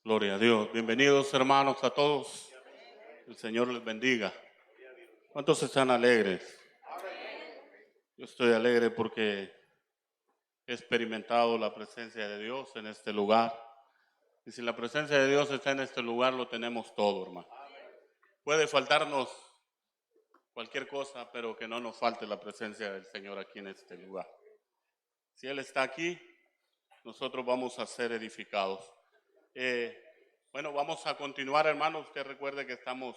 Gloria a Dios. Bienvenidos, hermanos, a todos. El Señor les bendiga. ¿Cuántos están alegres? Yo estoy alegre porque he experimentado la presencia de Dios en este lugar. Y si la presencia de Dios está en este lugar, lo tenemos todo, hermano. Puede faltarnos cualquier cosa, pero que no nos falte la presencia del Señor aquí en este lugar. Si Él está aquí, nosotros vamos a ser edificados. Bueno, vamos a continuar, hermano. Usted recuerde que estamos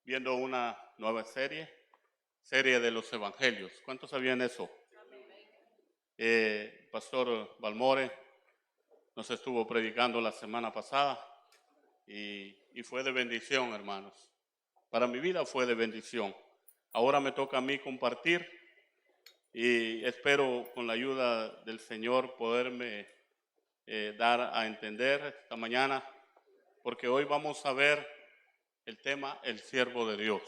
viendo una nueva serie de los evangelios. ¿Cuántos sabían eso? Pastor Balmore nos estuvo predicando la semana pasada y fue de bendición, hermanos. Para mi vida fue de bendición. Ahora me toca a mí compartir y espero con la ayuda del Señor poderme dar a entender esta mañana, porque hoy vamos a ver el tema el siervo de Dios.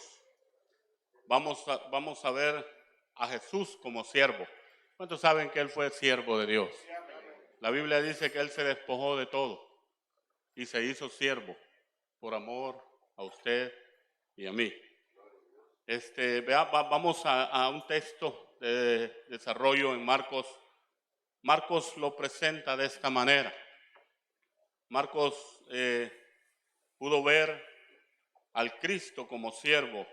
Vamos a ver a Jesús como siervo. ¿Cuántos saben que Él fue siervo de Dios? La Biblia dice que Él se despojó de todo y se hizo siervo por amor a usted y a mí. Vamos a un texto de desarrollo en Marcos. Marcos lo presenta de esta manera. Marcos pudo ver al Cristo como siervo.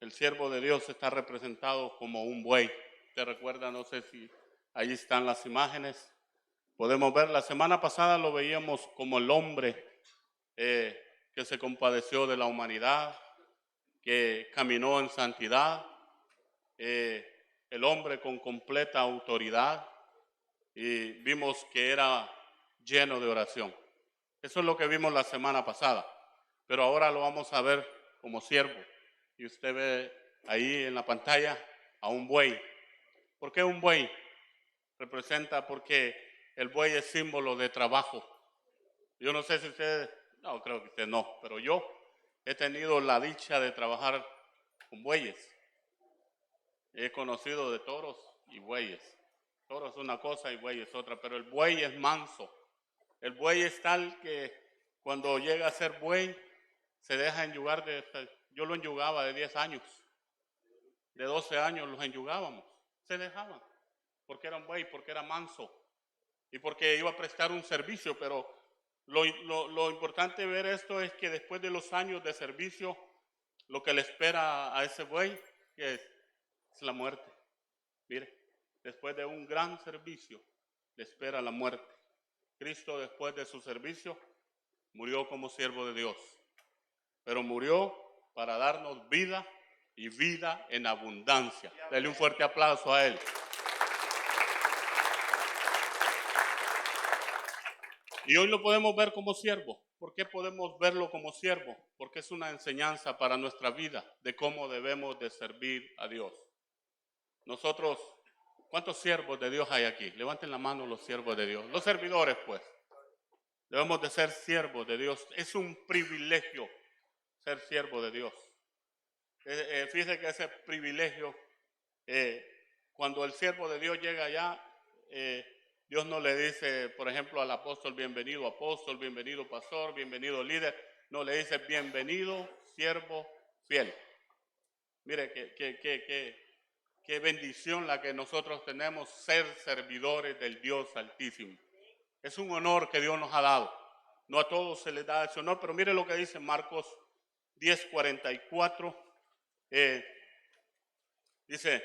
El siervo de Dios está representado como un buey. ¿Te recuerda? No sé si ahí están las imágenes. Podemos ver, la semana pasada lo veíamos como el hombre que se compadeció de la humanidad, que caminó en santidad, el hombre con completa autoridad, y vimos que era lleno de oración. Eso es lo que vimos la semana pasada, pero ahora lo vamos a ver como siervo. Y usted ve ahí en la pantalla a un buey. ¿Por qué un buey? Representa porque el buey es símbolo de trabajo. Yo no sé si usted, no, creo que usted no, pero yo he tenido la dicha de trabajar con bueyes. He conocido de toros y bueyes. Toros es una cosa y buey es otra, pero el buey es manso. El buey es tal que cuando llega a ser buey se deja enyugar yo lo enyugaba de 10 años. De 12 años los enyugábamos. Se dejaban. Porque era un buey, porque era manso. Y porque iba a prestar un servicio, pero lo importante de ver esto es que después de los años de servicio, lo que le espera a ese buey es la muerte. Mire, después de un gran servicio, le espera la muerte. Cristo, después de su servicio, murió como siervo de Dios, pero murió para darnos vida y vida en abundancia. Dele un fuerte aplauso a Él. Y hoy lo podemos ver como siervo. ¿Por qué podemos verlo como siervo? Porque es una enseñanza para nuestra vida de cómo debemos de servir a Dios. Nosotros, ¿cuántos siervos de Dios hay aquí? Levanten la mano los siervos de Dios. Los servidores, pues. Debemos de ser siervos de Dios. Es un privilegio ser siervo de Dios. Fíjese que ese privilegio, cuando el siervo de Dios llega allá, Dios no le dice, por ejemplo, al apóstol, bienvenido pastor, bienvenido líder. No, le dice, bienvenido siervo fiel. Mire, qué bendición la que nosotros tenemos, ser servidores del Dios Altísimo. Es un honor que Dios nos ha dado. No a todos se les da ese honor, pero mire lo que dice Marcos 10:44. Dice,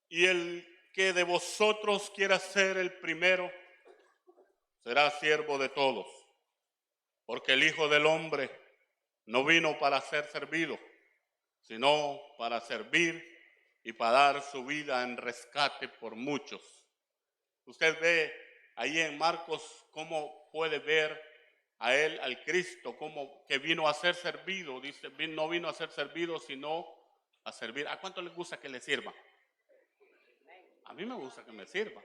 y el que de vosotros quiera ser el primero, será siervo de todos. Porque el Hijo del Hombre no vino para ser servido, sino para servir y para dar su vida en rescate por muchos. Usted ve ahí en Marcos cómo puede ver a Él, al Cristo, como que vino a ser servido. Dice, no vino a ser servido, sino a servir. ¿A cuánto les gusta que le sirva? A mí me gusta que me sirva.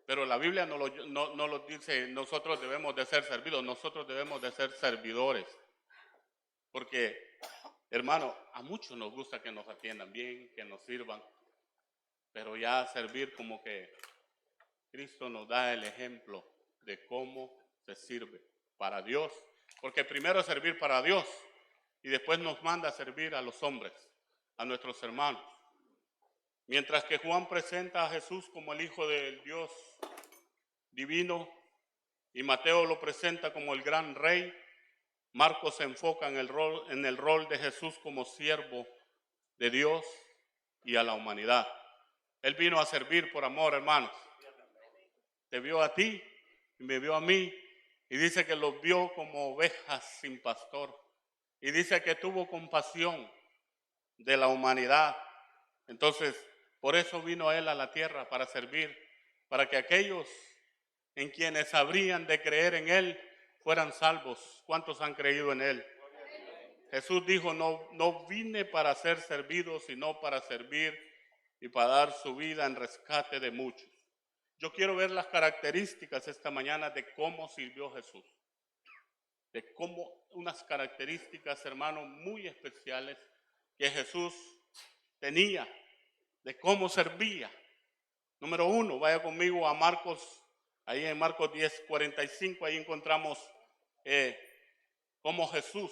Pero la Biblia no lo dice, nosotros debemos de ser servidos, nosotros debemos de ser servidores. Porque, hermano, a muchos nos gusta que nos atiendan bien, que nos sirvan. Pero ya servir como que Cristo nos da el ejemplo de cómo se sirve para Dios. Porque primero es servir para Dios y después nos manda a servir a los hombres, a nuestros hermanos. Mientras que Juan presenta a Jesús como el Hijo del Dios divino y Mateo lo presenta como el gran rey, Marcos se enfoca en el rol de Jesús como siervo de Dios y a la humanidad. Él vino a servir por amor, hermanos. Te vio a ti y me vio a mí y dice que los vio como ovejas sin pastor y dice que tuvo compasión de la humanidad. Entonces, por eso vino Él a la tierra, para servir, para que aquellos en quienes habrían de creer en Él fueran salvos. ¿Cuántos han creído en Él? Jesús dijo, no vine para ser servido, sino para servir y para dar su vida en rescate de muchos. Yo quiero ver las características esta mañana de cómo sirvió Jesús. De cómo unas características, hermanos, muy especiales que Jesús tenía, de cómo servía. Número 1, vaya conmigo a Marcos, ahí en Marcos 10:45, ahí encontramos cómo Jesús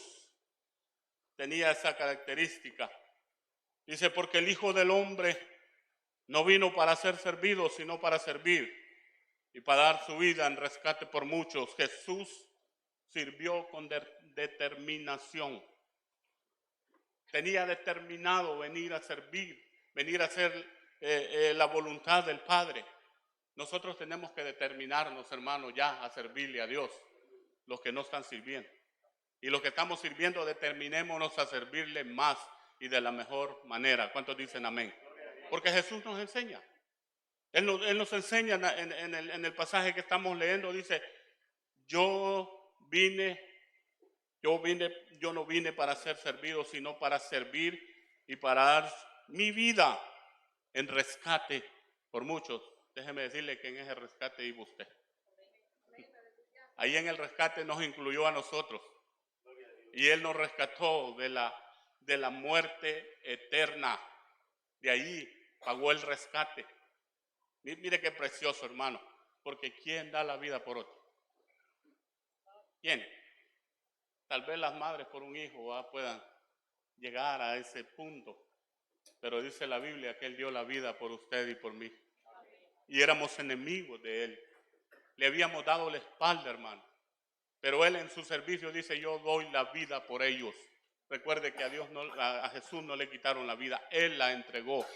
tenía esa característica. Dice, porque el Hijo del Hombre no vino para ser servido, sino para servir y para dar su vida en rescate por muchos. Jesús sirvió con determinación. Tenía determinado venir a servir, venir a hacer la voluntad del Padre. Nosotros tenemos que determinarnos, hermanos, ya a servirle a Dios, los que no están sirviendo. Y los que estamos sirviendo, determinémonos a servirle más y de la mejor manera. ¿Cuántos dicen amén? Porque Jesús nos enseña. Él nos enseña en el pasaje que estamos leyendo, dice, yo no vine para ser servido, sino para servir y para dar mi vida en rescate por muchos. Déjeme decirle que en ese rescate iba usted. Ahí en el rescate nos incluyó a nosotros. Y Él nos rescató de la muerte eterna. De ahí pagó el rescate. Mire qué precioso, hermano. Porque ¿quién da la vida por otro? ¿Quién? Tal vez las madres por un hijo puedan llegar a ese punto. Pero dice la Biblia que Él dio la vida por usted y por mí. Y éramos enemigos de Él. Le habíamos dado la espalda, hermano. Pero Él en su servicio dice, yo doy la vida por ellos. Recuerde que a Jesús no le quitaron la vida. Él la entregó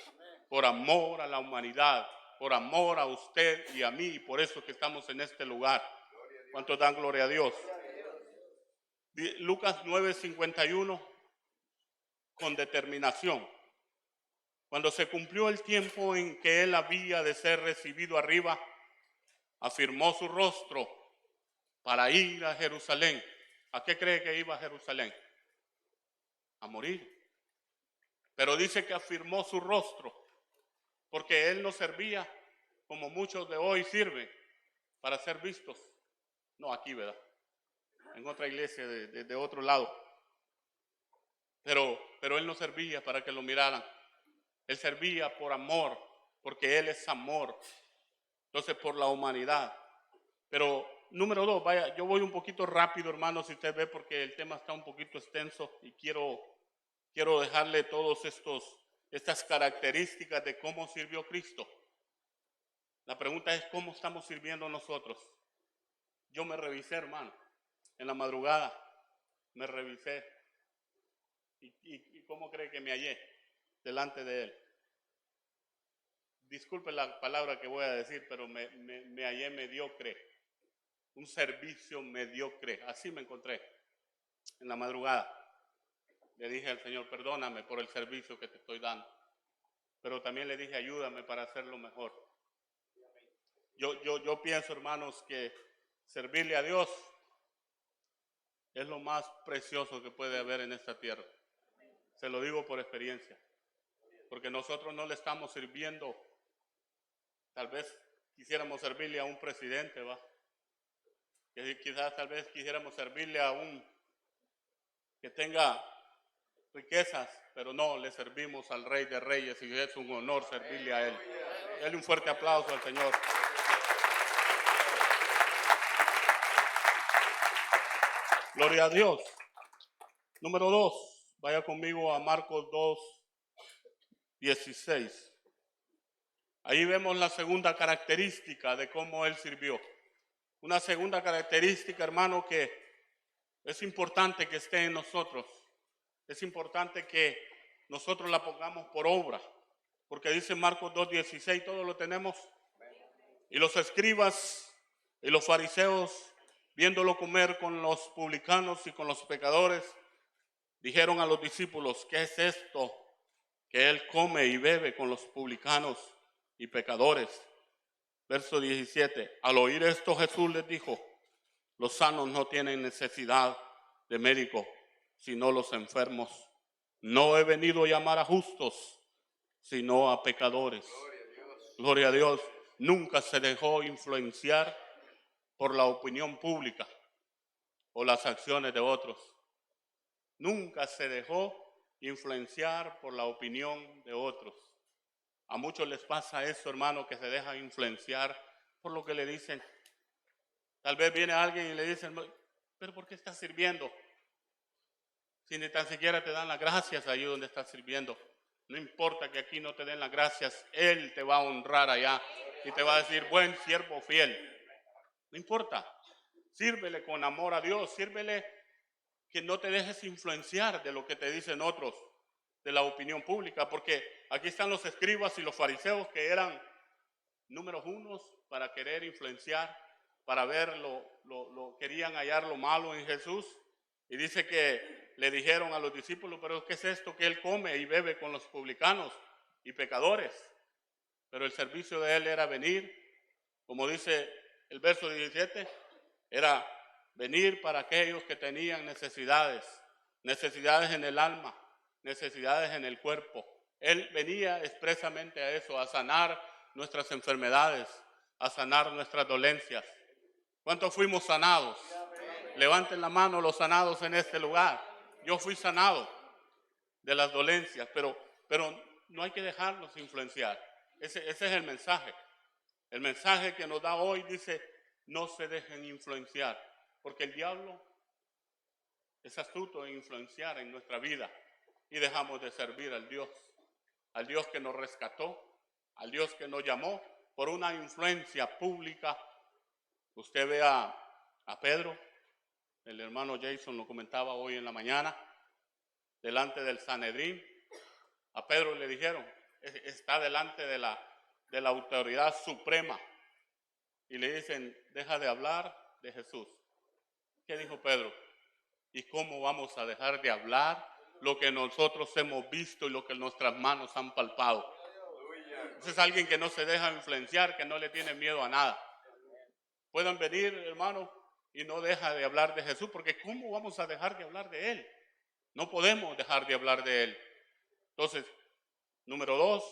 por amor a la humanidad, por amor a usted y a mí. Y por eso que estamos en este lugar. ¿Cuántos dan gloria a Dios? Lucas 9:51, con determinación. Cuando se cumplió el tiempo en que Él había de ser recibido arriba, afirmó su rostro para ir a Jerusalén. ¿A qué cree que iba a Jerusalén? A morir. Pero dice que afirmó su rostro, porque Él no servía como muchos de hoy sirven, para ser vistos. No aquí, ¿verdad? En otra iglesia de otro lado. Pero Él no servía para que lo miraran. Él servía por amor, porque Él es amor. Entonces, por la humanidad. Pero, número 2, vaya, yo voy un poquito rápido, hermano, si usted ve, porque el tema está un poquito extenso y quiero dejarle todos estas características de cómo sirvió Cristo. La pregunta es, ¿cómo estamos sirviendo nosotros? Yo me revisé, hermano, en la madrugada, me revisé. ¿Y cómo cree que me hallé delante de Él? Disculpe la palabra que voy a decir, pero me hallé mediocre. Un servicio mediocre. Así me encontré en la madrugada. Le dije al Señor, perdóname por el servicio que te estoy dando. Pero también le dije, ayúdame para hacerlo mejor. Yo pienso, hermanos, que servirle a Dios es lo más precioso que puede haber en esta tierra. Se lo digo por experiencia. Porque nosotros no le estamos sirviendo. Tal vez quisiéramos servirle a un presidente, ¿va? Quizás tal vez quisiéramos servirle a un que tenga riquezas, pero no, le servimos al Rey de Reyes y es un honor servirle a Él. Dale un fuerte aplauso al Señor. Gloria a Dios. Número 2, vaya conmigo a Marcos 2:16. Ahí vemos la segunda característica de cómo Él sirvió. Una segunda característica, hermano, que es importante que esté en nosotros. Es importante que nosotros la pongamos por obra. Porque dice Marcos 2:16, todo lo tenemos. Y los escribas y los fariseos, viéndolo comer con los publicanos y con los pecadores, dijeron a los discípulos, ¿qué es esto que Él come y bebe con los publicanos y pecadores? Verso 17, al oír esto Jesús les dijo, los sanos no tienen necesidad de médico, sino los enfermos. No he venido a llamar a justos, sino a pecadores. Gloria a Dios. Nunca se dejó influenciar por la opinión pública o las acciones de otros. Nunca se dejó influenciar por la opinión de otros. A muchos les pasa eso, hermano, que se dejan influenciar por lo que le dicen. Tal vez viene alguien y le dicen, pero ¿por qué estás sirviendo? Si ni tan siquiera te dan las gracias allí donde estás sirviendo. No importa que aquí no te den las gracias, Él te va a honrar allá y te va a decir, buen siervo fiel. No importa, sírvele con amor a Dios, sírvele que no te dejes influenciar de lo que te dicen otros, de la opinión pública, porque aquí están los escribas y los fariseos que eran números unos para querer influenciar, para ver querían hallar lo malo en Jesús. Y dice que le dijeron a los discípulos, pero ¿qué es esto que Él come y bebe con los publicanos y pecadores? Pero el servicio de Él era venir, como dice el verso 17, era venir para aquellos que tenían necesidades en el alma, necesidades en el cuerpo. Él venía expresamente a eso, a sanar nuestras enfermedades, a sanar nuestras dolencias. ¿Cuántos fuimos sanados? Levanten la mano los sanados en este lugar. Yo fui sanado de las dolencias, pero no hay que dejarnos influenciar. Ese es el mensaje. El mensaje que nos da hoy dice, no se dejen influenciar, porque el diablo es astuto en influenciar en nuestra vida y dejamos de servir al Dios que nos rescató, al Dios que nos llamó por una influencia pública. Usted ve a Pedro, el hermano Jason lo comentaba hoy en la mañana, delante del Sanedrín. A Pedro le dijeron, está delante de la autoridad suprema. Y le dicen, deja de hablar de Jesús. ¿Qué dijo Pedro? ¿Y cómo vamos a dejar de hablar lo que nosotros hemos visto y lo que nuestras manos han palpado? Ese es alguien que no se deja influenciar, que no le tiene miedo a nada. Puedan venir, hermano, y no deja de hablar de Jesús, porque ¿cómo vamos a dejar de hablar de Él? No podemos dejar de hablar de Él. Entonces, número 2,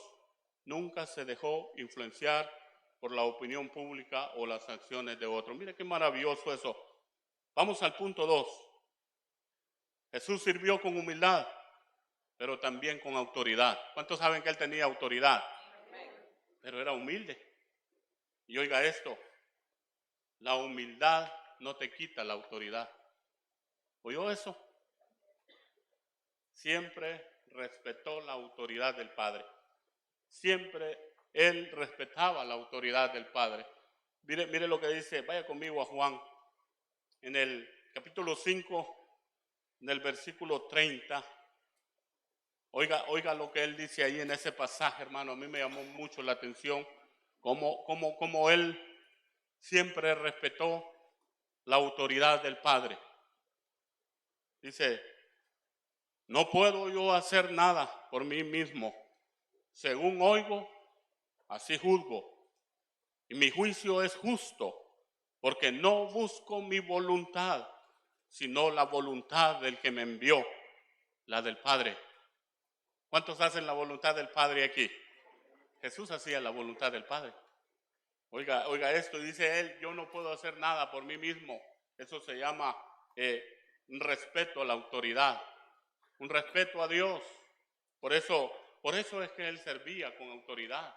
nunca se dejó influenciar por la opinión pública o las acciones de otros. Mire qué maravilloso eso. Vamos al punto 2. Jesús sirvió con humildad, pero también con autoridad. ¿Cuántos saben que Él tenía autoridad? Pero era humilde. Y oiga esto, la humildad no te quita la autoridad. ¿Oyó eso? Siempre respetó la autoridad del Padre. Siempre Él respetaba la autoridad del Padre. Mire lo que dice, vaya conmigo a Juan, en el capítulo 5, en el versículo 30. Oiga lo que Él dice ahí en ese pasaje, hermano. A mí me llamó mucho la atención cómo Él siempre respetó la autoridad del Padre. Dice, no puedo yo hacer nada por mí mismo. Según oigo, así juzgo. Y mi juicio es justo, porque no busco mi voluntad, sino la voluntad del que me envió, la del Padre. ¿Cuántos hacen la voluntad del Padre aquí? Jesús hacía la voluntad del Padre. Oiga esto, dice Él, yo no puedo hacer nada por mí mismo. Eso se llama un respeto a la autoridad, un respeto a Dios. Por eso es que Él servía con autoridad,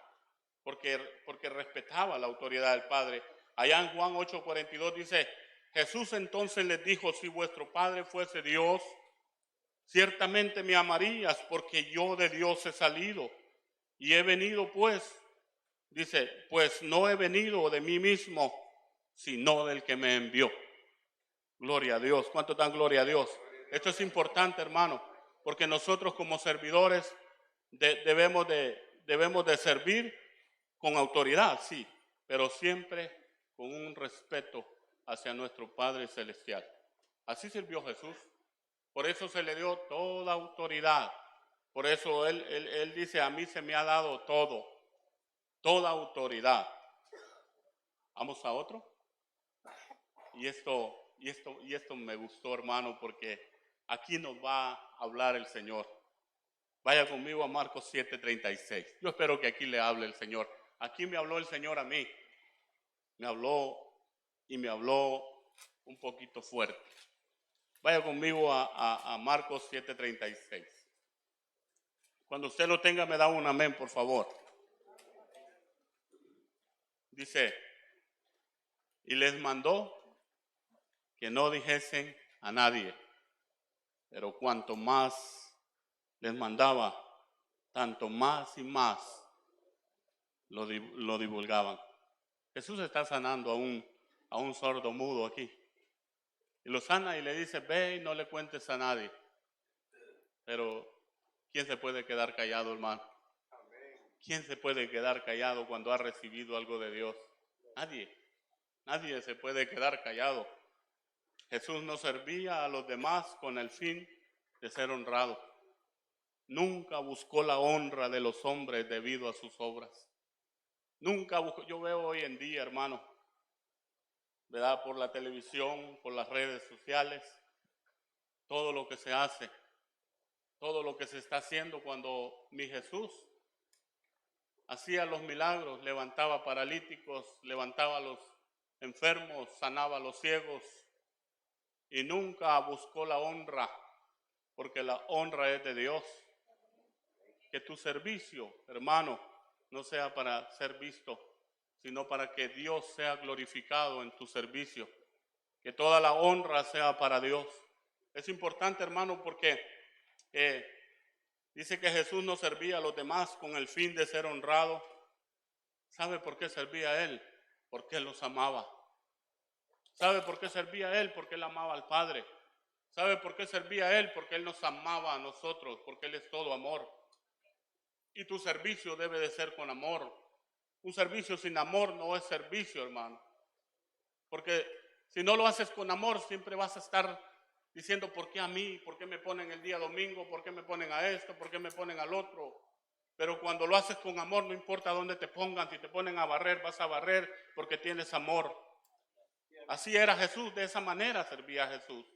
porque respetaba la autoridad del Padre. Allá en Juan 8:42 dice, Jesús entonces les dijo: si vuestro Padre fuese Dios, ciertamente me amarías, porque yo de Dios he salido y he venido pues. Dice, pues no he venido de mí mismo, sino del que me envió. Gloria a Dios. ¿Cuánto dan gloria a Dios? Esto es importante, hermano, porque nosotros como servidores debemos de servir con autoridad, sí, pero siempre con un respeto hacia nuestro Padre Celestial. Así sirvió Jesús. Por eso se le dio toda autoridad. Por eso él dice, a mí se me ha dado todo, toda autoridad. Vamos a otro. Y esto me gustó, hermano, porque aquí nos va a hablar el Señor. Vaya conmigo a Marcos 7:36. Yo espero que aquí le hable el Señor. Aquí me habló el Señor a mí. Me habló y me habló un poquito fuerte. Vaya conmigo a Marcos 7:36. Cuando usted lo tenga, me da un amén, por favor. Dice, y les mandó que no dijesen a nadie, pero cuanto más les mandaba, tanto más y más lo divulgaban. Jesús está sanando a un sordo mudo aquí. Y lo sana y le dice, ve y no le cuentes a nadie. Pero, ¿quién se puede quedar callado, hermano? ¿Quién se puede quedar callado cuando ha recibido algo de Dios? Nadie. Nadie se puede quedar callado. Jesús no servía a los demás con el fin de ser honrado. Nunca buscó la honra de los hombres debido a sus obras. Nunca buscó. Yo veo hoy en día, hermano, ¿verdad? Por la televisión, por las redes sociales, todo lo que se hace, todo lo que se está haciendo cuando mi Jesús hacía los milagros, levantaba paralíticos, levantaba a los enfermos, sanaba a los ciegos y nunca buscó la honra, porque la honra es de Dios. Que tu servicio, hermano, no sea para ser visto, sino para que Dios sea glorificado en tu servicio. Que toda la honra sea para Dios. Es importante, hermano, porque dice que Jesús no servía a los demás con el fin de ser honrado. ¿Sabe por qué servía a Él? Porque Él los amaba. ¿Sabe por qué servía a Él? Porque Él amaba al Padre. ¿Sabe por qué servía a Él? Porque Él nos amaba a nosotros, porque Él es todo amor. Y tu servicio debe de ser con amor. Un servicio sin amor no es servicio, hermano. Porque si no lo haces con amor, siempre vas a estar diciendo, ¿por qué a mí? ¿Por qué me ponen el día domingo? ¿Por qué me ponen a esto? ¿Por qué me ponen al otro? Pero cuando lo haces con amor, no importa dónde te pongan, si te ponen a barrer, vas a barrer porque tienes amor. Así era Jesús, de esa manera servía a Jesús.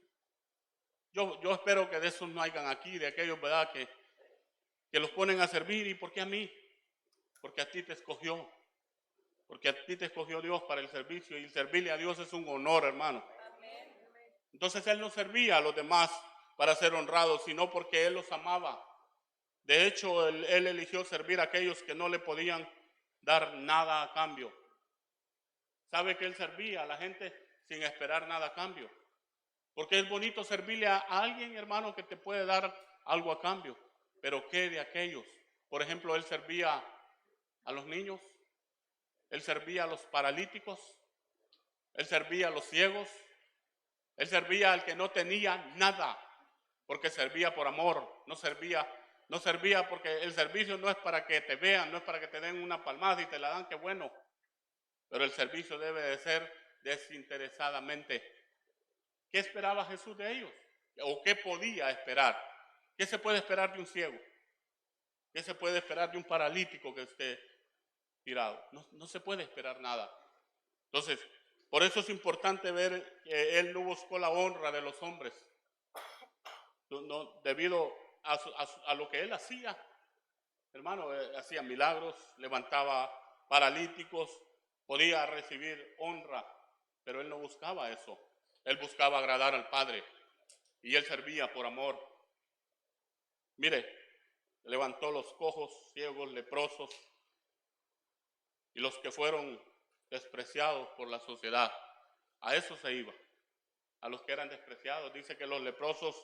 Yo espero que de esos no hayan aquí, de aquellos, ¿verdad?, que los ponen a servir. ¿Y por qué a mí? Porque a ti te escogió. Porque a ti te escogió Dios para el servicio, y servirle a Dios es un honor, hermano. Entonces Él no servía a los demás para ser honrados, sino porque Él los amaba. De hecho, él eligió servir a aquellos que no le podían dar nada a cambio. ¿Sabe que Él servía a la gente sin esperar nada a cambio? Porque es bonito servirle a alguien, hermano, que te puede dar algo a cambio. Pero ¿qué de aquellos? Por ejemplo, Él servía a los niños, Él servía a los paralíticos, Él servía a los ciegos, Él servía al que no tenía nada, porque servía por amor, no servía porque el servicio no es para que te vean, no es para que te den una palmada y te la dan, qué bueno. Pero el servicio debe de ser desinteresadamente. ¿Qué esperaba Jesús de ellos? ¿O qué podía esperar? ¿Qué se puede esperar de un ciego? ¿Qué se puede esperar de un paralítico que esté tirado? No se puede esperar nada. Entonces, por eso es importante ver que Él no buscó la honra de los hombres. No, debido a lo que Él hacía, hermano, hacía milagros, levantaba paralíticos, podía recibir honra, pero Él no buscaba eso. Él buscaba agradar al Padre y Él servía por amor. Mire, levantó los cojos, ciegos, leprosos y los que fueron despreciados por la sociedad. A eso se iba. a los que eran despreciados. Dice que los leprosos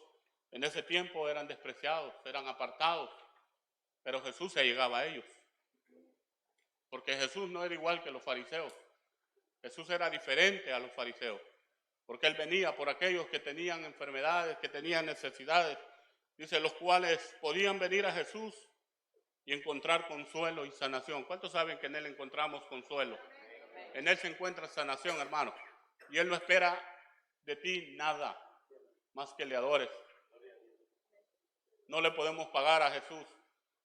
en ese tiempo eran despreciados, eran apartados, pero Jesús se llegaba a ellos. Porque Jesús no era igual que los fariseos. Jesús era diferente a los fariseos. Porque Él venía por aquellos que tenían enfermedades, que tenían necesidades. Dice, los cuales podían venir a Jesús y encontrar consuelo y sanación. ¿Cuántos saben que en Él encontramos consuelo? En Él se encuentra sanación, hermano. Y Él no espera de ti nada más que le adores. No le podemos pagar a Jesús.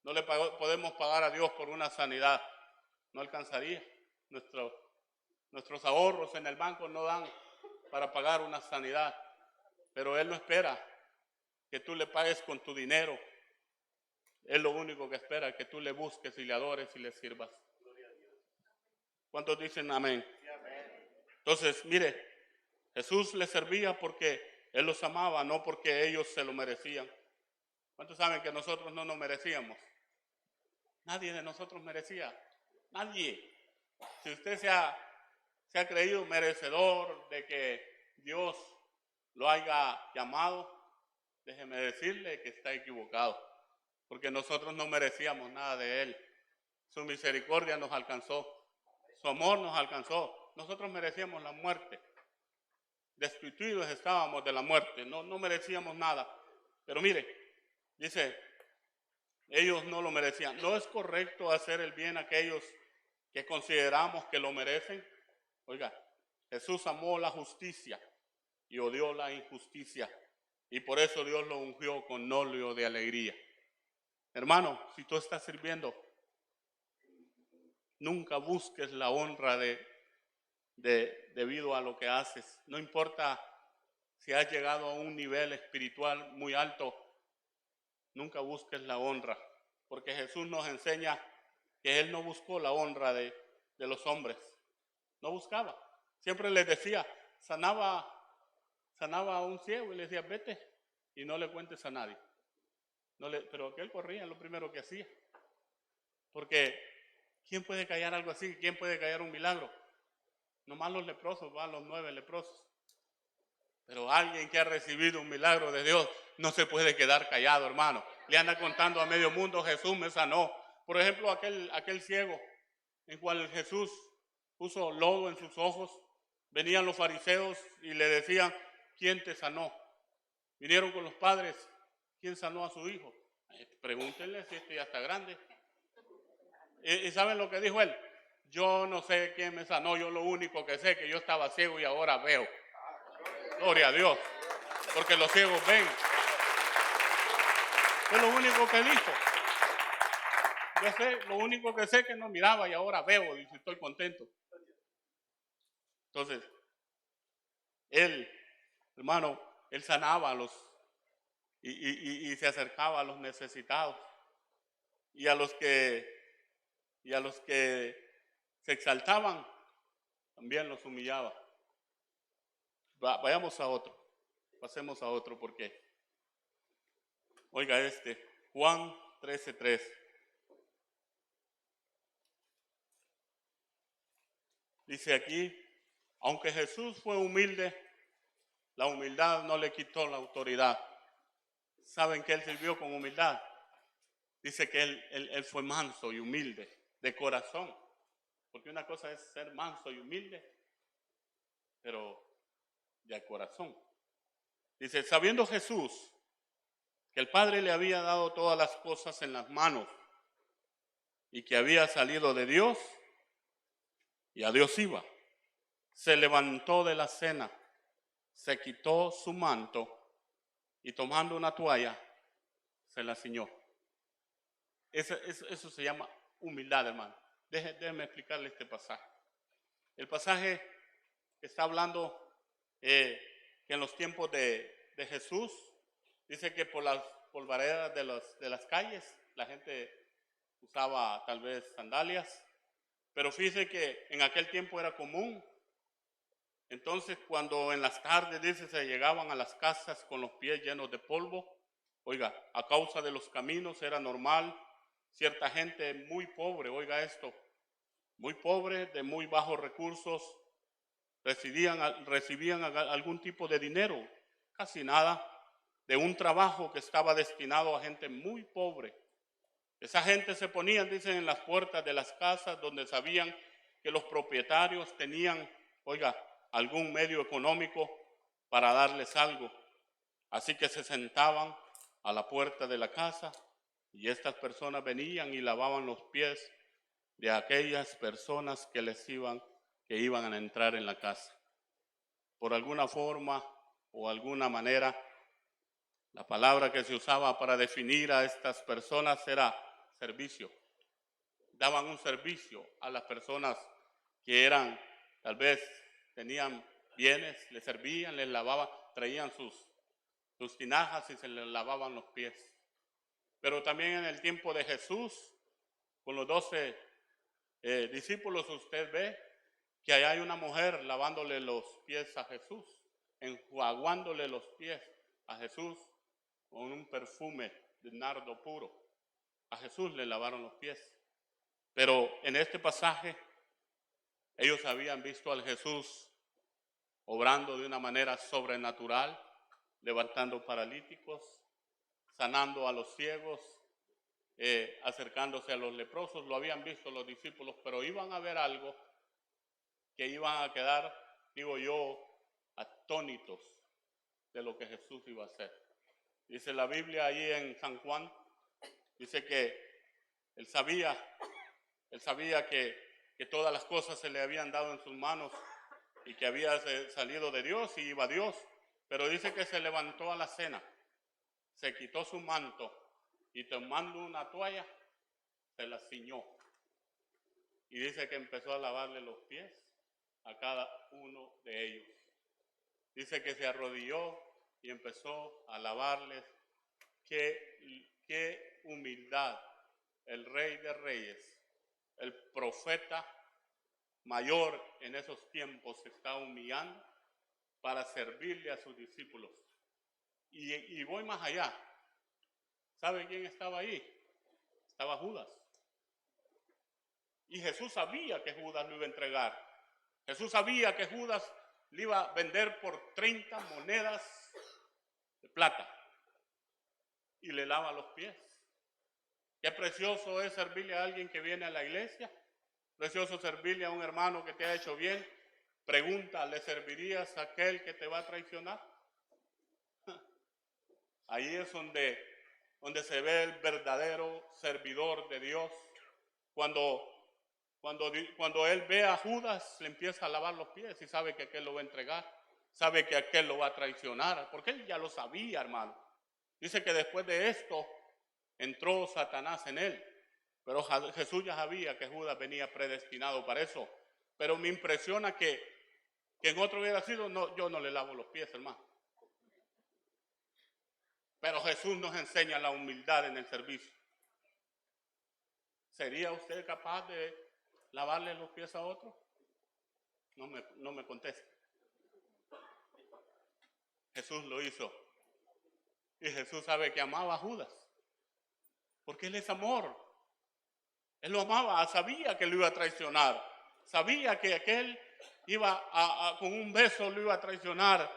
No le podemos pagar a Dios por una sanidad. No alcanzaría. Nuestros ahorros en el banco no dan para pagar una sanidad. Pero Él no espera que tú le pagues con tu dinero. Él lo único que espera es que tú le busques y le adores y le sirvas. ¿Cuántos dicen amén? Entonces, mire, Jesús les servía porque Él los amaba, no porque ellos se lo merecían. ¿Cuántos saben que nosotros no nos merecíamos? Nadie de nosotros merecía. Nadie. Si usted se ha creído merecedor de que Dios lo haya llamado, déjeme decirle que está equivocado. Porque nosotros no merecíamos nada de Él. Su misericordia nos alcanzó. Su amor nos alcanzó. Nosotros merecíamos la muerte. Destituidos estábamos de la muerte. No merecíamos nada. Pero mire, dice, ellos no lo merecían. ¿No es correcto hacer el bien a aquellos que consideramos que lo merecen? Oiga, Jesús amó la justicia y odió la injusticia. Y por eso Dios lo ungió con óleo de alegría. Hermano, si tú estás sirviendo, nunca busques la honra debido a lo que haces. No importa si has llegado a un nivel espiritual muy alto, nunca busques la honra. Porque Jesús nos enseña que Él no buscó la honra de los hombres. No buscaba. Siempre les decía, sanaba a un ciego y le decía, vete y no le cuentes a nadie. Pero que él corría, lo primero que hacía. Porque ¿quién puede callar algo así? ¿Quién puede callar un milagro? Nomás los leprosos, los 9 leprosos. Pero alguien que ha recibido un milagro de Dios no se puede quedar callado, hermano. Le anda contando a medio mundo, Jesús me sanó. Por ejemplo, aquel ciego, en cual Jesús puso lodo en sus ojos. Venían los fariseos y le decían, ¿quién te sanó? Vinieron con los padres, ¿quién sanó a su hijo? Pregúntenle si este ya está grande. ¿Y saben lo que dijo él? Yo no sé quién me sanó, yo lo único que sé es que yo estaba ciego y ahora veo. Gloria a Dios, porque los ciegos ven. Es lo único que dijo. Yo sé, lo único que sé es que no miraba y ahora veo y estoy contento. Entonces, él, hermano, él sanaba a los y se acercaba a los necesitados y a los que se exaltaban también los humillaba. Vayamos a otro, pasemos a otro porque, oiga Juan 13:3. Dice aquí, aunque Jesús fue humilde, la humildad no le quitó la autoridad. ¿Saben que Él sirvió con humildad? Dice que él fue manso y humilde, de corazón. Porque una cosa es ser manso y humilde, pero de corazón. Dice, sabiendo Jesús que el Padre le había dado todas las cosas en las manos y que había salido de Dios y a Dios iba, se levantó de la cena, se quitó su manto y tomando una toalla, se la ciñó. Eso se llama humildad, hermano. Déjenme explicarle este pasaje. El pasaje está hablando que en los tiempos de Jesús, dice que por las polvaredas de las calles, la gente usaba tal vez sandalias, pero fíjese que en aquel tiempo era común. Entonces, cuando en las tardes, dice, se llegaban a las casas con los pies llenos de polvo, oiga, a causa de los caminos era normal, cierta gente muy pobre, oiga esto, muy pobre, de muy bajos recursos, recibían algún tipo de dinero, casi nada, de un trabajo que estaba destinado a gente muy pobre. Esa gente se ponían, dicen, en las puertas de las casas donde sabían que los propietarios tenían, oiga, algún medio económico para darles algo. Así que se sentaban a la puerta de la casa y estas personas venían y lavaban los pies de aquellas personas que iban a entrar en la casa. Por alguna forma o alguna manera, la palabra que se usaba para definir a estas personas era servicio. Daban un servicio a las personas que tal vez tenían bienes, les servían, les lavaban, traían sus tinajas y se les lavaban los pies. Pero también en el tiempo de Jesús, con los 12 discípulos, usted ve que allá hay una mujer lavándole los pies a Jesús, enjuagándole los pies a Jesús con un perfume de nardo puro. A Jesús le lavaron los pies. Pero en este pasaje, ellos habían visto al Jesús obrando de una manera sobrenatural, levantando paralíticos, sanando a los ciegos, acercándose a los leprosos. Lo habían visto los discípulos, pero iban a ver algo que iban a quedar, digo yo, atónitos de lo que Jesús iba a hacer. Dice la Biblia allí en San Juan, dice que él sabía que todas las cosas se le habían dado en sus manos y que había salido de Dios y iba a Dios. Pero dice que se levantó a la cena, se quitó su manto y tomando una toalla, se la ciñó. Y dice que empezó a lavarle los pies a cada uno de ellos. Dice que se arrodilló y empezó a lavarles. Qué humildad. El Rey de Reyes, el profeta mayor en esos tiempos, se está humillando para servirle a sus discípulos. Y voy más allá. ¿Sabe quién estaba ahí? Estaba Judas. Y Jesús sabía que Judas lo iba a entregar. Jesús sabía que Judas le iba a vender por 30 monedas de plata. Y le lava los pies. Qué precioso es servirle a alguien que viene a la iglesia. Precioso servirle a un hermano que te ha hecho bien. Pregunta, ¿le servirías a aquel que te va a traicionar? Ahí es donde se ve el verdadero servidor de Dios. Cuando él ve a Judas, le empieza a lavar los pies y sabe que aquel lo va a entregar. Sabe que aquel lo va a traicionar, porque él ya lo sabía, hermano. Dice que después de esto entró Satanás en él. Pero Jesús ya sabía que Judas venía predestinado para eso. Pero me impresiona que en otro hubiera sido, no, yo no le lavo los pies, hermano. Pero Jesús nos enseña la humildad en el servicio. ¿Sería usted capaz de lavarle los pies a otro? No me conteste. Jesús lo hizo. Y Jesús sabe que amaba a Judas. Porque él es amor. Él lo amaba, sabía que lo iba a traicionar. Sabía que aquel iba con un beso lo iba a traicionar.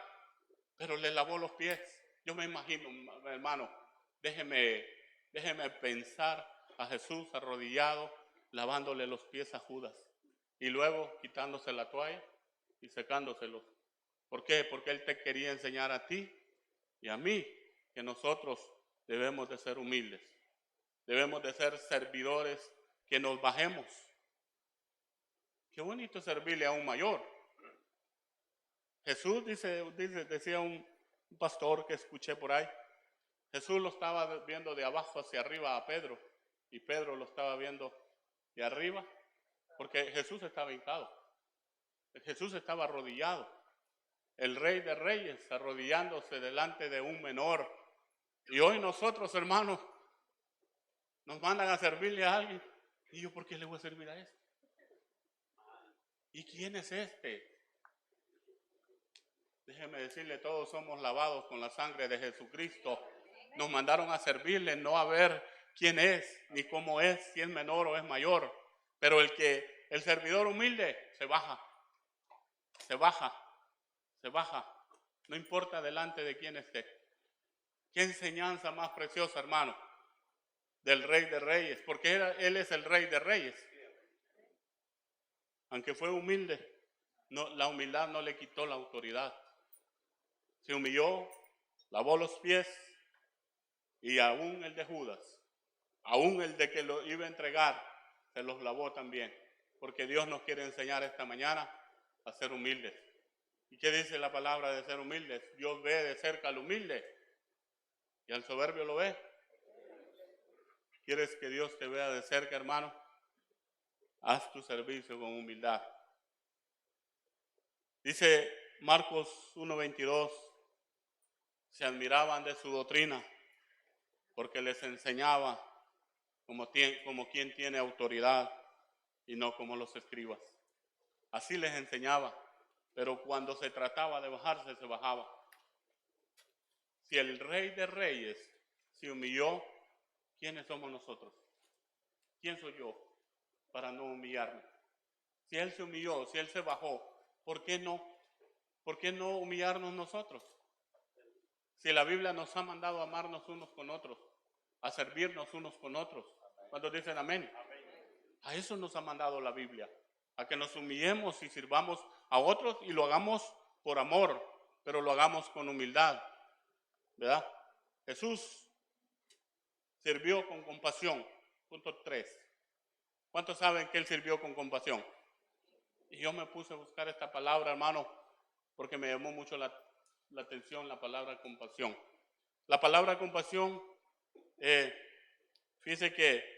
Pero le lavó los pies. Yo me imagino, hermano, déjeme pensar a Jesús arrodillado, lavándole los pies a Judas. Y luego quitándose la toalla y secándoselos. ¿Por qué? Porque él te quería enseñar a ti y a mí que nosotros debemos de ser humildes. Debemos de ser servidores, que nos bajemos. Qué bonito servirle a un mayor. Jesús decía un pastor que escuché por ahí, Jesús lo estaba viendo de abajo hacia arriba a Pedro y Pedro lo estaba viendo de arriba porque Jesús estaba hincado. Jesús estaba arrodillado. El Rey de Reyes arrodillándose delante de un menor. Y hoy nosotros, hermanos, nos mandan a servirle a alguien. ¿Y yo por qué le voy a servir a este? ¿Y quién es este? Déjeme decirle, todos somos lavados con la sangre de Jesucristo. Nos mandaron a servirle, no a ver quién es, ni cómo es, si es menor o es mayor. Pero el servidor humilde se baja. se baja, se baja, no importa delante de quién esté. Qué enseñanza más preciosa, hermano, del Rey de Reyes, porque Él es el Rey de Reyes. Aunque fue humilde, no, la humildad no le quitó la autoridad. Se humilló, lavó los pies, y aún el de Judas, aún el de que lo iba a entregar, se los lavó también. Porque Dios nos quiere enseñar esta mañana a ser humildes. ¿Y qué dice la palabra de ser humildes? Dios ve de cerca al humilde y al soberbio lo ve. ¿Quieres que Dios te vea de cerca, hermano? Haz tu servicio con humildad. Dice Marcos 1:22, se admiraban de su doctrina porque les enseñaba como quien tiene autoridad y no como los escribas. Así les enseñaba, pero cuando se trataba de bajarse, se bajaba. Si el Rey de Reyes se humilló, ¿quiénes somos nosotros? ¿Quién soy yo para no humillarme? Si Él se humilló, si Él se bajó, ¿por qué no? ¿Por qué no humillarnos nosotros? Si la Biblia nos ha mandado a amarnos unos con otros, a servirnos unos con otros. ¿Cuántos dicen amén? A eso nos ha mandado la Biblia, a que nos humillemos y sirvamos a otros y lo hagamos por amor, pero lo hagamos con humildad, ¿verdad? Jesús sirvió con compasión. Punto 3. ¿Cuántos saben que Él sirvió con compasión? Y yo me puse a buscar esta palabra, hermano, porque me llamó mucho la atención la palabra compasión. La palabra compasión, fíjese que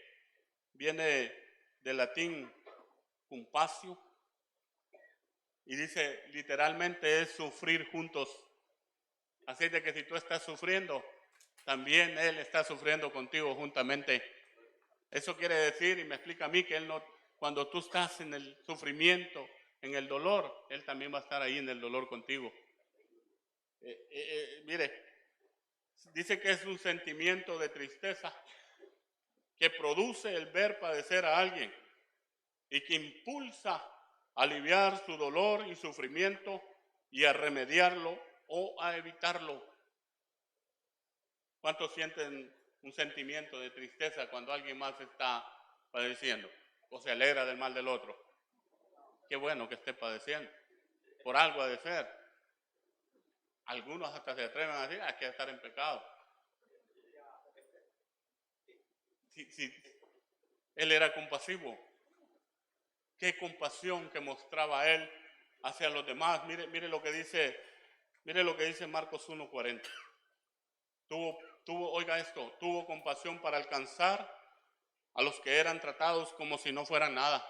viene del latín compasio y dice literalmente es sufrir juntos. Así de que si tú estás sufriendo, también Él está sufriendo contigo juntamente. Eso quiere decir, y me explica a mí, que Él no, cuando tú estás en el sufrimiento, en el dolor, Él también va a estar ahí en el dolor contigo. Mire, dice que es un sentimiento de tristeza que produce el ver padecer a alguien y que impulsa a aliviar su dolor y sufrimiento y a remediarlo o a evitarlo. ¿Cuántos sienten un sentimiento de tristeza cuando alguien más está padeciendo o se alegra del mal del otro? Qué bueno que esté padeciendo. Por algo ha de ser. Algunos hasta se atreven a decir, hay que estar en pecado. Si Él era compasivo. Qué compasión que mostraba Él hacia los demás. Mire lo que dice Marcos 1:40. Oiga esto, tuvo compasión para alcanzar a los que eran tratados como si no fueran nada.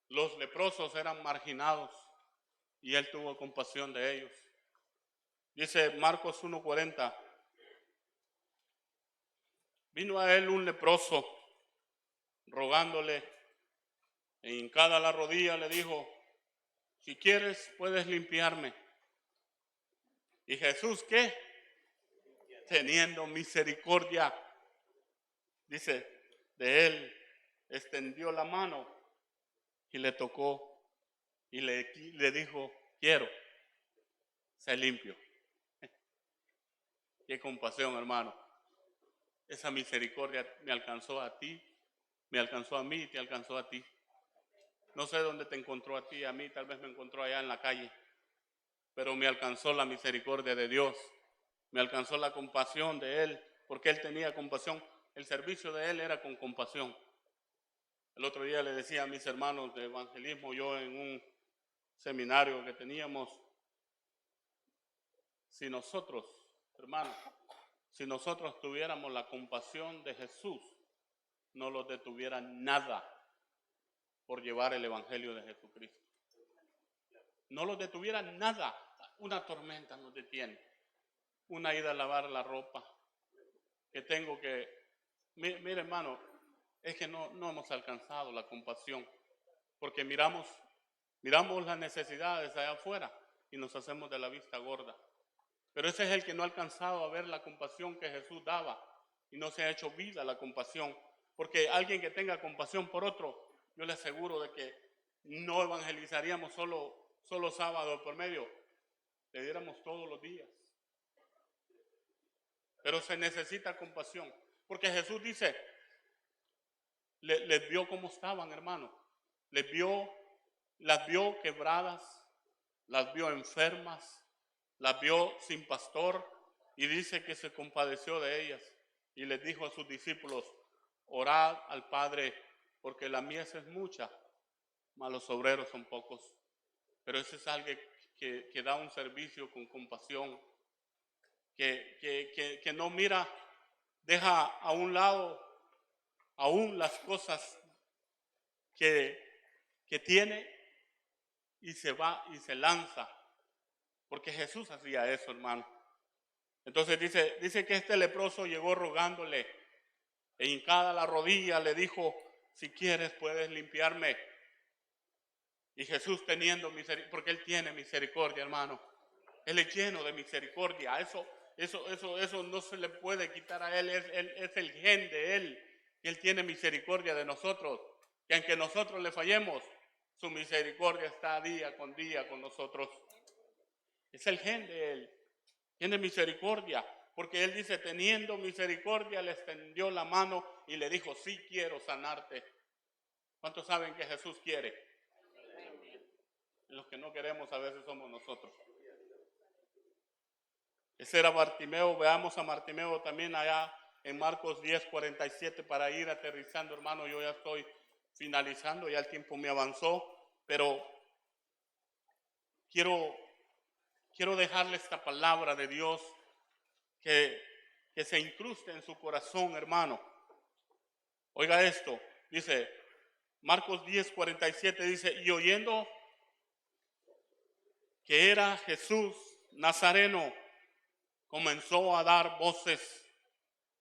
Los leprosos eran marginados y Él tuvo compasión de ellos. Dice Marcos 1:40, vino a Él un leproso rogándole, e hincada la rodilla le dijo, si quieres puedes limpiarme. Y Jesús, ¿qué? Teniendo misericordia, dice, de Él, extendió la mano y le tocó y le dijo, quiero, sé limpio. Qué compasión, hermano. Esa misericordia me alcanzó a ti, me alcanzó a mí y te alcanzó a ti. No sé dónde te encontró a ti, a mí tal vez me encontró allá en la calle, pero me alcanzó la misericordia de Dios, me alcanzó la compasión de Él, porque Él tenía compasión. El servicio de Él era con compasión. El otro día le decía a mis hermanos de evangelismo, yo en un seminario que teníamos, si nosotros, hermanos, si nosotros tuviéramos la compasión de Jesús, no los detuviera nada por llevar el evangelio de Jesucristo. No los detuviera nada. Una tormenta nos detiene. Una ida a lavar la ropa. Que tengo que... Mire, hermano, es que no hemos alcanzado la compasión. Porque miramos las necesidades allá afuera y nos hacemos de la vista gorda. Pero ese es el que no ha alcanzado a ver la compasión que Jesús daba y no se ha hecho vida la compasión. Porque alguien que tenga compasión por otro, yo le aseguro de que no evangelizaríamos solo sábado por medio, le diéramos todos los días. Pero se necesita compasión, porque Jesús dice, les vio cómo estaban, hermano, las vio quebradas, las vio enfermas, las vio sin pastor, y dice que se compadeció de ellas y les dijo a sus discípulos, orad al Padre porque la mies es mucha, mas los obreros son pocos. Pero ese es alguien que da un servicio con compasión, que no mira, deja a un lado aún las cosas que tiene y se va y se lanza, porque Jesús hacía eso, hermano. Entonces dice que este leproso llegó rogándole, e hincada la rodilla le dijo, si quieres puedes limpiarme. Y Jesús teniendo misericordia, porque Él tiene misericordia, hermano. Él es lleno de misericordia. Eso no se le puede quitar a Él. Es el gen de Él. Y Él tiene misericordia de nosotros. Que aunque nosotros le fallemos, su misericordia está día con nosotros. Es el gen de Él. Tiene misericordia. Porque Él dice, teniendo misericordia, le extendió la mano y le dijo, sí quiero sanarte. ¿Cuántos saben que Jesús quiere? Los que no queremos a veces somos nosotros. Ese era Bartimeo. Veamos a Bartimeo también allá en Marcos 10:47 para ir aterrizando, hermano. Yo ya estoy finalizando, ya el tiempo me avanzó, pero quiero dejarle esta palabra de Dios que se incruste en su corazón, hermano. Oiga esto, dice Marcos 10:47, dice, y oyendo que era Jesús Nazareno, comenzó a dar voces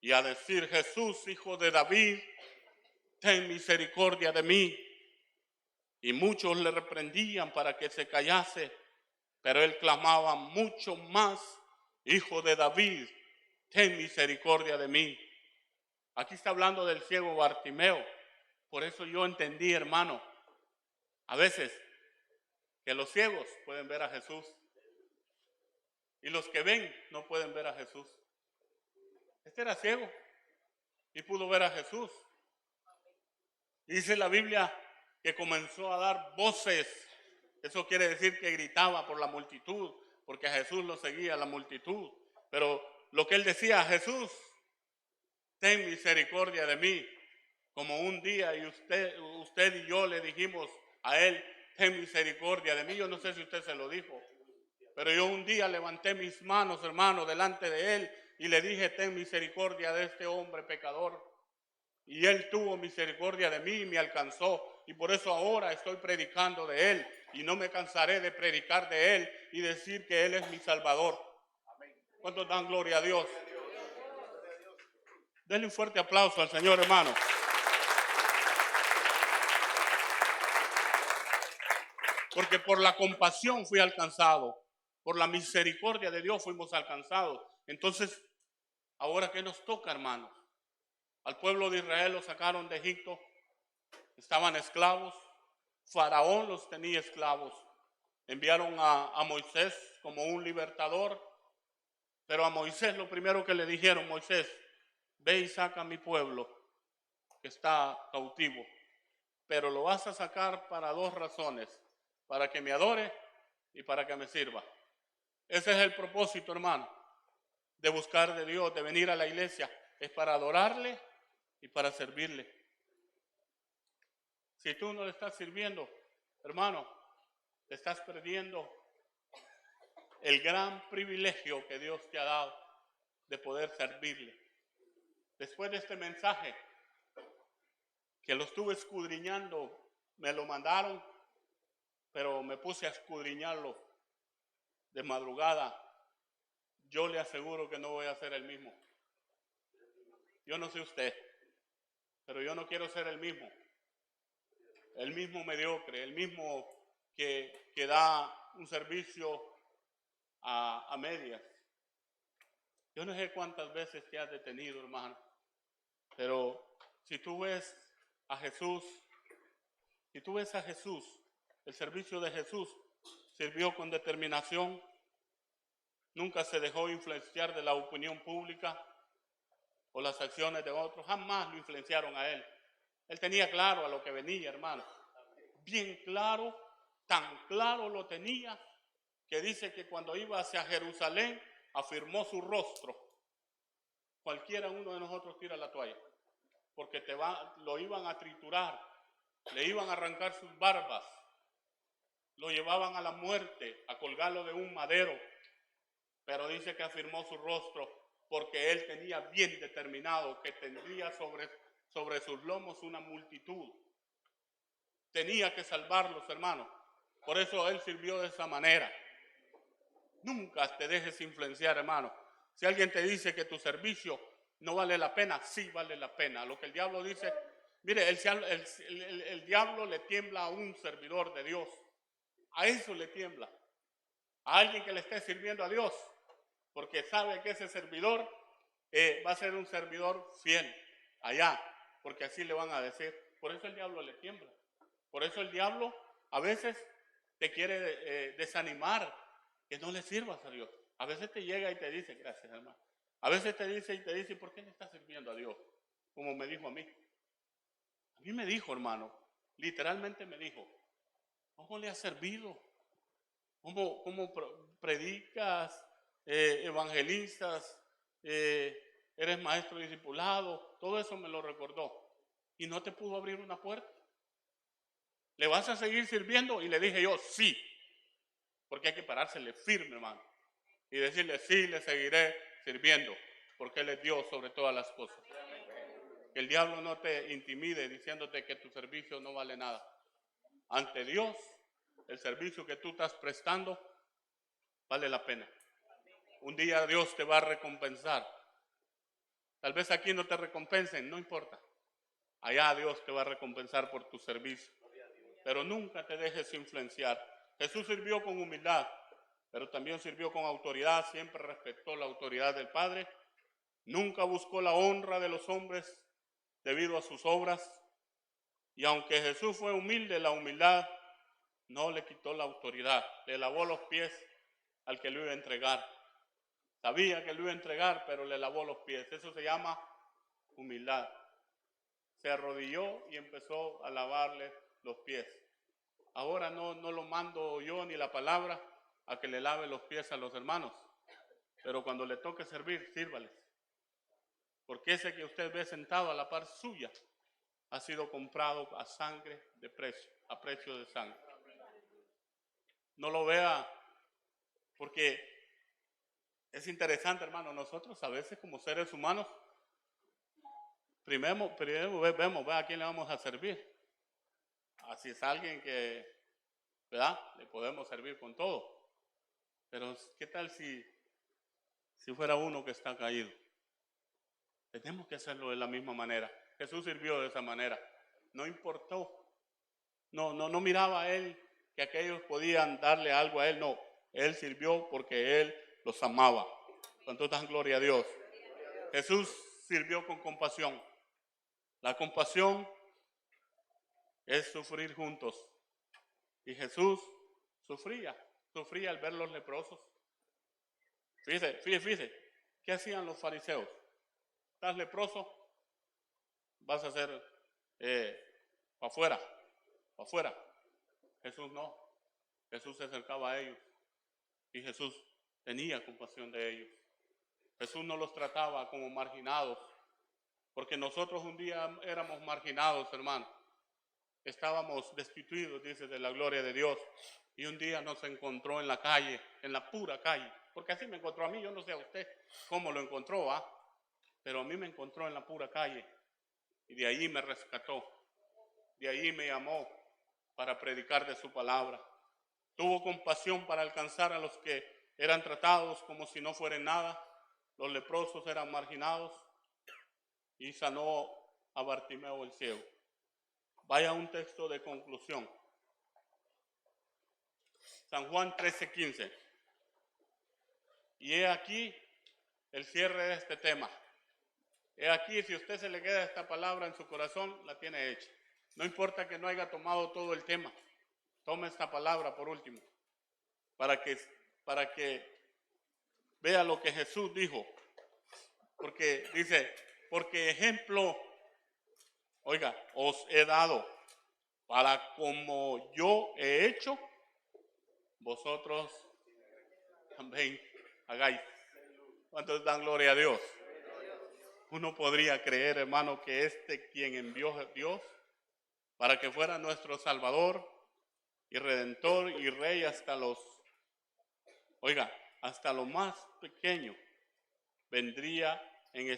y a decir, Jesús, hijo de David, ten misericordia de mí. Y muchos le reprendían para que se callase, pero él clamaba mucho más, hijo de David, ten misericordia de mí. Aquí está hablando del ciego Bartimeo. Por eso yo entendí, hermano, a veces que los ciegos pueden ver a Jesús y los que ven no pueden ver a Jesús. Este era ciego y pudo ver a Jesús. Y dice la Biblia que comenzó a dar voces. Eso quiere decir que gritaba por la multitud, porque a Jesús lo seguía la multitud. Pero lo que él decía, Jesús, ten misericordia de mí. Como un día y usted y yo le dijimos a él, ten misericordia de mí. Yo no sé si usted se lo dijo, pero yo un día levanté mis manos, hermano, delante de él y le dije, ten misericordia de este hombre pecador. Y él tuvo misericordia de mí y me alcanzó. Y por eso ahora estoy predicando de él. Y no me cansaré de predicar de él y decir que él es mi Salvador. ¿Cuántos dan gloria a Dios? Denle un fuerte aplauso al Señor, hermano. Porque por la compasión fui alcanzado. Por la misericordia de Dios fuimos alcanzados. Entonces, ¿ahora qué nos toca, hermanos? Al pueblo de Israel lo sacaron de Egipto. Estaban esclavos. Faraón los tenía esclavos. Enviaron a Moisés como un libertador. Pero a Moisés lo primero que le dijeron, Moisés, ve y saca a mi pueblo que está cautivo. Pero lo vas a sacar para dos razones. Para que me adore y para que me sirva. Ese es el propósito, hermano, de buscar de Dios, de venir a la iglesia. Es para adorarle y para servirle. Si tú no le estás sirviendo, hermano, te estás perdiendo el gran privilegio que Dios te ha dado de poder servirle. Después de este mensaje, que lo estuve escudriñando, me lo mandaron, pero me puse a escudriñarlo de madrugada. Yo le aseguro que no voy a ser el mismo. Yo no sé usted, pero yo no quiero ser el mismo mediocre, el mismo que da un servicio a medias. Yo no sé cuántas veces te has detenido, hermano, pero si tú ves a Jesús, El servicio de Jesús sirvió con determinación, nunca se dejó influenciar de la opinión pública o las acciones de otros, jamás lo influenciaron a él. Él tenía claro a lo que venía, hermano. Bien claro, tan claro lo tenía, que dice que cuando iba hacia Jerusalén, afirmó su rostro. Cualquiera uno de nosotros tira la toalla, porque lo iban a triturar, le iban a arrancar sus barbas, lo llevaban a la muerte, a colgarlo de un madero. Pero dice que afirmó su rostro porque él tenía bien determinado que tendría sobre sus lomos una multitud. Tenía que salvarlos, hermanos. Por eso él sirvió de esa manera. Nunca te dejes influenciar, hermano. Si alguien te dice que tu servicio no vale la pena, sí vale la pena. Lo que el diablo dice, mire, el diablo le tiembla a un servidor de Dios. A eso le tiembla. A alguien que le esté sirviendo a Dios. Porque sabe que ese servidor va a ser un servidor fiel allá, porque así le van a decir. Por eso el diablo le tiembla. Por eso el diablo a veces te quiere desanimar, que no le sirvas a Dios. A veces te llega y te dice, gracias hermano. A veces te dice, ¿por qué le estás sirviendo a Dios? Como me dijo a mí. A mí me dijo, hermano, literalmente me dijo, ¿cómo le has servido? ¿Cómo predicas, evangelizas, eres maestro discipulado? Todo eso me lo recordó. Y no te pudo abrir una puerta. ¿Le vas a seguir sirviendo? Y le dije yo, sí. Porque hay que parársele firme, hermano. Y decirle, sí, le seguiré sirviendo. Porque Él es Dios sobre todas las cosas. Que el diablo no te intimide diciéndote que tu servicio no vale nada. Ante Dios, el servicio que tú estás prestando vale la pena. Un día Dios te va a recompensar. Tal vez aquí no te recompensen, no importa. Allá Dios te va a recompensar por tu servicio. Pero nunca te dejes influenciar. Jesús sirvió con humildad, pero también sirvió con autoridad. Siempre respetó la autoridad del Padre. Nunca buscó la honra de los hombres debido a sus obras. Y aunque Jesús fue humilde, la humildad no le quitó la autoridad. Le lavó los pies al que lo iba a entregar. Sabía que lo iba a entregar, pero le lavó los pies. Eso se llama humildad. Se arrodilló y empezó a lavarle los pies. Ahora no lo mando yo ni la palabra a que le lave los pies a los hermanos. Pero cuando le toque servir, sírvales. Porque ese que usted ve sentado a la par suya ha sido comprado a sangre de precio, a precio de sangre. No lo vea, porque es interesante, hermano. Nosotros a veces como seres humanos, primero vemos a quién le vamos a servir. Así es alguien que, ¿verdad? Le podemos servir con todo. Pero ¿qué tal si fuera uno que está caído? Tenemos que hacerlo de la misma manera. Jesús sirvió de esa manera. No importó. No miraba a él que aquellos podían darle algo a él. No, él sirvió porque él los amaba. Cuando dan gloria a Dios. Jesús sirvió con compasión. La compasión es sufrir juntos. Y Jesús sufría al ver los leprosos. Fíjese, ¿qué hacían los fariseos? ¿Estás leproso? Vas a ser para afuera. Jesús no. Jesús se acercaba a ellos y Jesús tenía compasión de ellos. Jesús no los trataba como marginados, porque nosotros un día éramos marginados, hermano. Estábamos destituidos, dice, de la gloria de Dios. Y un día nos encontró en la calle, en la pura calle. Porque así me encontró a mí, yo no sé a usted cómo lo encontró, ¿ah? Pero a mí me encontró en la pura calle. Y de allí me rescató. De allí me llamó para predicar de su palabra. Tuvo compasión para alcanzar a los que eran tratados como si no fueran nada. Los leprosos eran marginados. Y sanó a Bartimeo el ciego. Vaya a un texto de conclusión. San Juan 13:15. Y he aquí el cierre de este tema. He aquí, si usted se le queda esta palabra en su corazón, la tiene hecha. No importa que no haya tomado todo el tema. Tome esta palabra por último, para que vea lo que Jesús dijo. Porque dice, porque ejemplo, oiga, os he dado para como yo he hecho, vosotros también hagáis. ¿Cuántos dan gloria a Dios? Uno podría creer, hermano, que quien envió Dios para que fuera nuestro Salvador y Redentor y Rey hasta hasta lo más pequeño, vendría en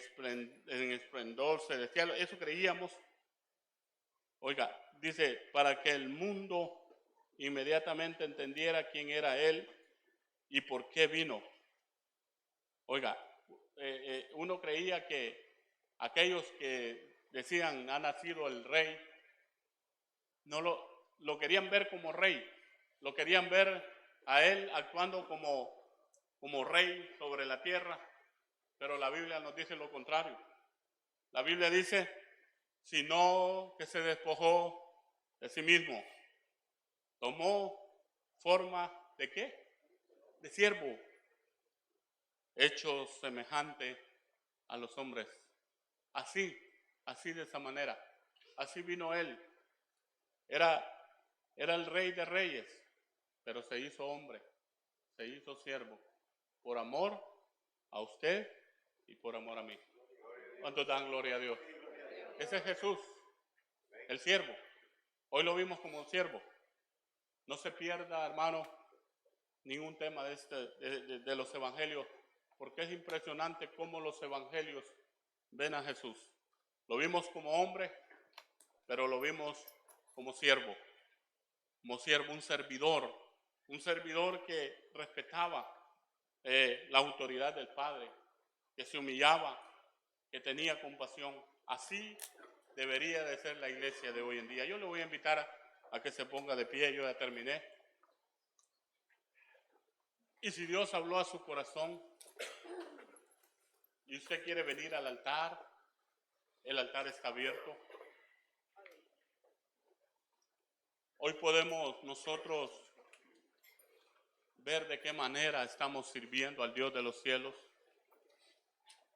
esplendor celestial. Eso creíamos. Oiga, dice, para que el mundo inmediatamente entendiera quién era Él y por qué vino. Oiga, uno creía que aquellos que decían ha nacido el rey, no lo querían ver como rey, lo querían ver a él actuando como rey sobre la tierra, pero la Biblia nos dice lo contrario. La Biblia dice, sino que se despojó de sí mismo, tomó forma ¿de qué? De siervo, hecho semejante a los hombres. Así de esa manera. Así vino él. Era el rey de reyes, pero se hizo hombre, se hizo siervo, por amor a usted y por amor a mí. ¿Cuántos dan gloria a Dios? Ese es Jesús, el siervo. Hoy lo vimos como un siervo. No se pierda, hermano, ningún tema de los evangelios, porque es impresionante cómo los evangelios ven a Jesús. Lo vimos como hombre, pero lo vimos como siervo, un servidor que respetaba la autoridad del Padre, que se humillaba, que tenía compasión. Así debería de ser la iglesia de hoy en día. Yo le voy a invitar a que se ponga de pie. Yo ya terminé. Y si Dios habló a su corazón y usted quiere venir al altar, el altar está abierto. Hoy podemos nosotros ver de qué manera estamos sirviendo al Dios de los cielos.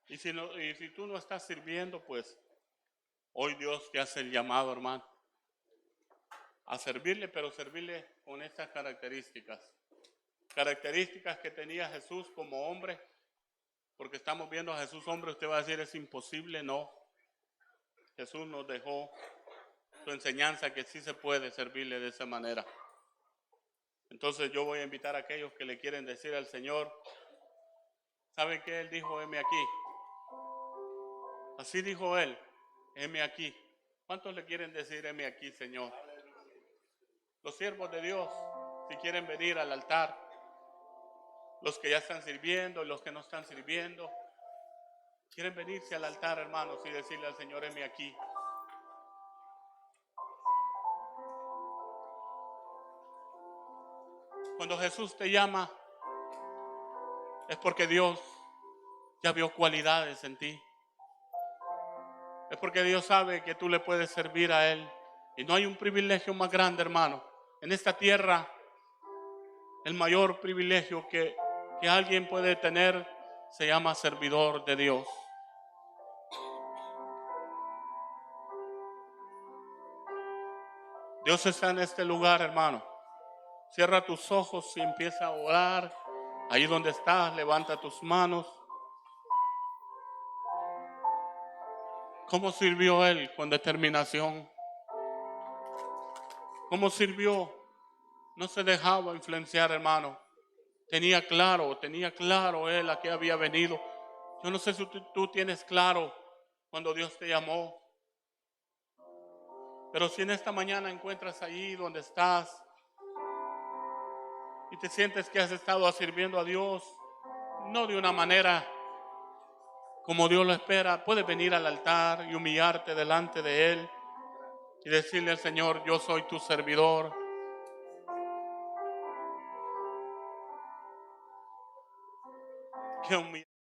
Y si tú no estás sirviendo, pues hoy Dios te hace el llamado, hermano, a servirle, pero servirle con estas características. Características que tenía Jesús como hombre, porque estamos viendo a Jesús hombre. Usted va a decir, es imposible. No. Jesús nos dejó su enseñanza que sí se puede servirle de esa manera. Entonces yo voy a invitar a aquellos que le quieren decir al Señor, ¿saben qué? Él dijo, heme aquí. Así dijo Él, heme aquí. ¿Cuántos le quieren decir, heme aquí, Señor? Los siervos de Dios, si quieren venir al altar, los que ya están sirviendo y los que no están sirviendo, quieren venirse al altar, hermanos, y decirle al Señor, heme aquí. Cuando Jesús te llama, es porque Dios ya vio cualidades en ti. Es porque Dios sabe que tú le puedes servir a Él. Y no hay un privilegio más grande, hermano. En esta tierra, el mayor privilegio que alguien puede tener se llama servidor de Dios. Dios está en este lugar, hermano. Cierra tus ojos y empieza a orar. Ahí donde estás, levanta tus manos. ¿Cómo sirvió Él con determinación? ¿Cómo sirvió? No se dejaba influenciar, hermano. Tenía claro Él a qué había venido. Yo no sé si tú tienes claro cuando Dios te llamó. Pero si en esta mañana encuentras ahí donde estás y te sientes que has estado sirviendo a Dios, no de una manera como Dios lo espera, puedes venir al altar y humillarte delante de Él y decirle al Señor, yo soy tu servidor. Qué humillante.